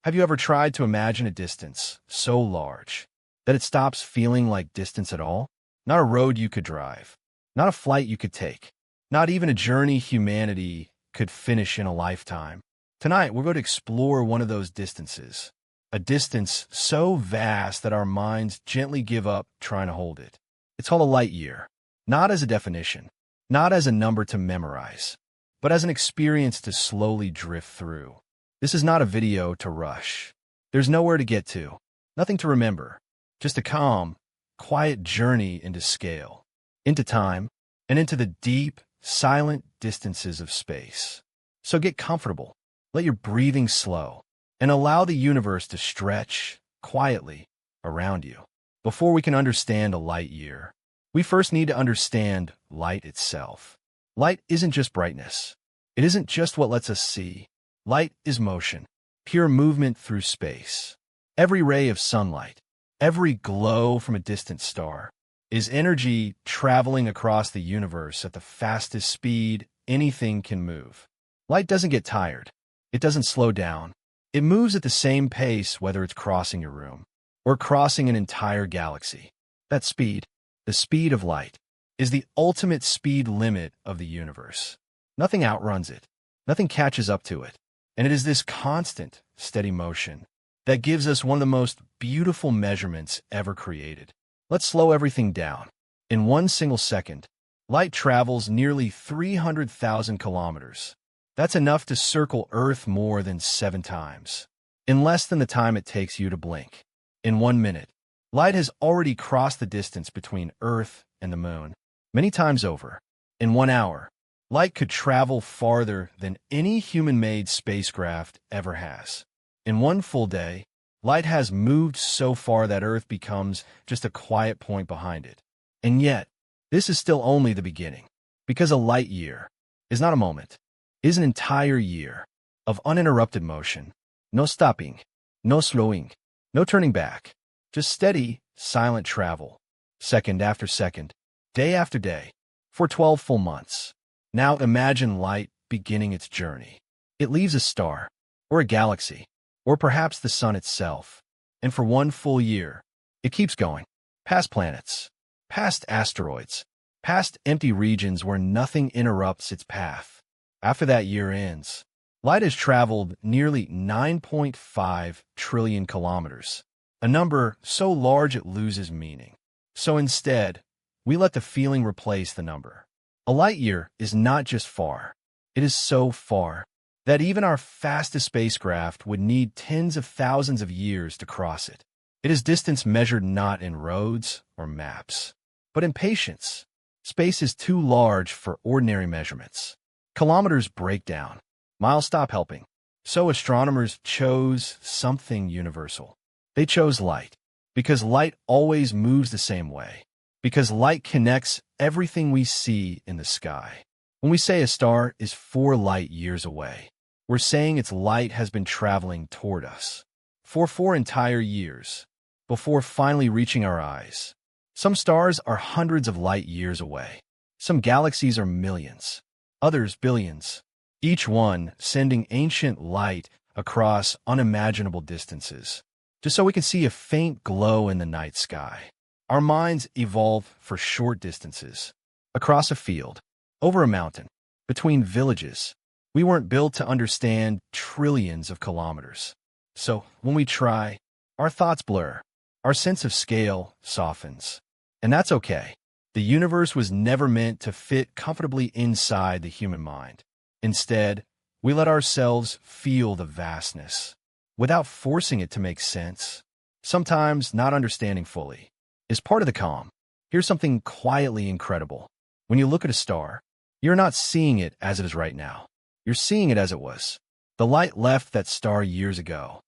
Have you ever tried to imagine a distance so large that it stops feeling like distance at all? Not a road you could drive, not a flight you could take, not even a journey humanity could finish in a lifetime. Tonight, we're going to explore one of those distances, a distance so vast that our minds gently give up trying to hold it. It's called a light year, not as a definition, not as a number to memorize, but as an experience to slowly drift through. This is not a video to rush. There's nowhere to get to, nothing to remember, just a calm, quiet journey into scale, into time, and into the deep, silent distances of space. So get comfortable, let your breathing slow, and allow the universe to stretch quietly around you. Before we can understand a light year, we first need to understand light itself. Light isn't just brightness. It isn't just what lets us see. Light is motion, pure movement through space. Every ray of sunlight, every glow from a distant star, is energy traveling across the universe at the fastest speed anything can move. Light doesn't get tired. It doesn't slow down. It moves at the same pace whether it's crossing your room or crossing an entire galaxy. That speed, the speed of light, is the ultimate speed limit of the universe. Nothing outruns it. Nothing catches up to it. And it is this constant, steady motion that gives us one of the most beautiful measurements ever created. Let's slow everything down. In 1 single second, light travels nearly 300,000 kilometers. That's enough to circle Earth more than 7 times, in less than the time it takes you to blink. In 1 minute, light has already crossed the distance between Earth and the Moon, many times over. In 1 hour, light could travel farther than any human-made spacecraft ever has. In 1 full day, light has moved so far that Earth becomes just a quiet point behind it. And yet, this is still only the beginning, because a light year is not a moment, it is an entire year of uninterrupted motion. No stopping, no slowing, no turning back, just steady, silent travel, second after second, day after day, for 12 full months. Now imagine light beginning its journey. It leaves a star, or a galaxy, or perhaps the sun itself, and for 1 full year, it keeps going, past planets, past asteroids, past empty regions where nothing interrupts its path. After that year ends, light has traveled nearly 9.5 trillion kilometers, a number so large it loses meaning. So instead, we let the feeling replace the number. A light year is not just far. It is so far that even our fastest spacecraft would need tens of thousands of years to cross it. It is distance measured not in roads or maps, but in patience. Space is too large for ordinary measurements. Kilometers break down. Miles stop helping. So astronomers chose something universal. They chose light, because light always moves the same way. Because light connects everything we see in the sky. When we say a star is 4 light years away, we're saying its light has been traveling toward us for 4 entire years before finally reaching our eyes. Some stars are hundreds of light years away. Some galaxies are millions, others billions, each one sending ancient light across unimaginable distances, just so we can see a faint glow in the night sky. Our minds evolve for short distances, across a field, over a mountain, between villages. We weren't built to understand trillions of kilometers. So when we try, our thoughts blur, our sense of scale softens. And that's okay. The universe was never meant to fit comfortably inside the human mind. Instead, we let ourselves feel the vastness, without forcing it to make sense. Sometimes not understanding fully is part of the calm. Here's something quietly incredible. When you look at a star, you're not seeing it as it is right now. You're seeing it as it was. The light left that star years ago.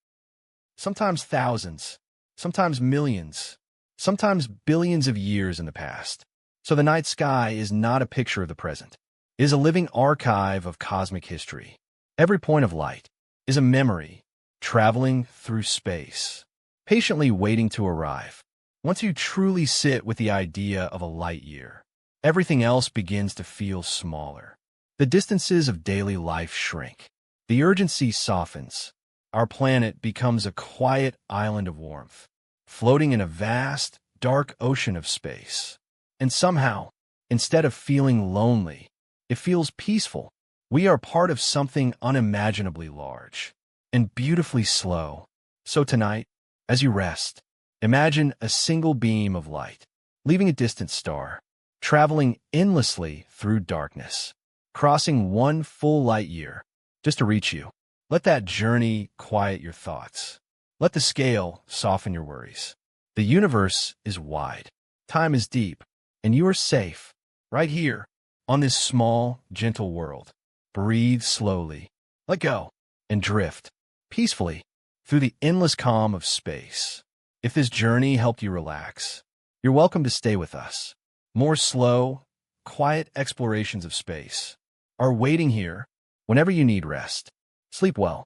Sometimes thousands, sometimes millions, sometimes billions of years in the past. So the night sky is not a picture of the present. It is a living archive of cosmic history. Every point of light is a memory, traveling through space, patiently waiting to arrive. Once you truly sit with the idea of a light year, everything else begins to feel smaller. The distances of daily life shrink. The urgency softens. our planet becomes a quiet island of warmth, floating in a vast, dark ocean of space. And somehow, instead of feeling lonely, it feels peaceful. We are part of something unimaginably large and beautifully slow. So tonight, as you rest, imagine a single beam of light, leaving a distant star, traveling endlessly through darkness, crossing one full light year just to reach you. Let that journey quiet your thoughts. Let the scale soften your worries. The universe is wide, time is deep, and you are safe right here on this small, gentle world. Breathe slowly, let go, and drift peacefully through the endless calm of space. If this journey helped you relax, you're welcome to stay with us. More slow, quiet explorations of space are waiting here whenever you need rest. Sleep well.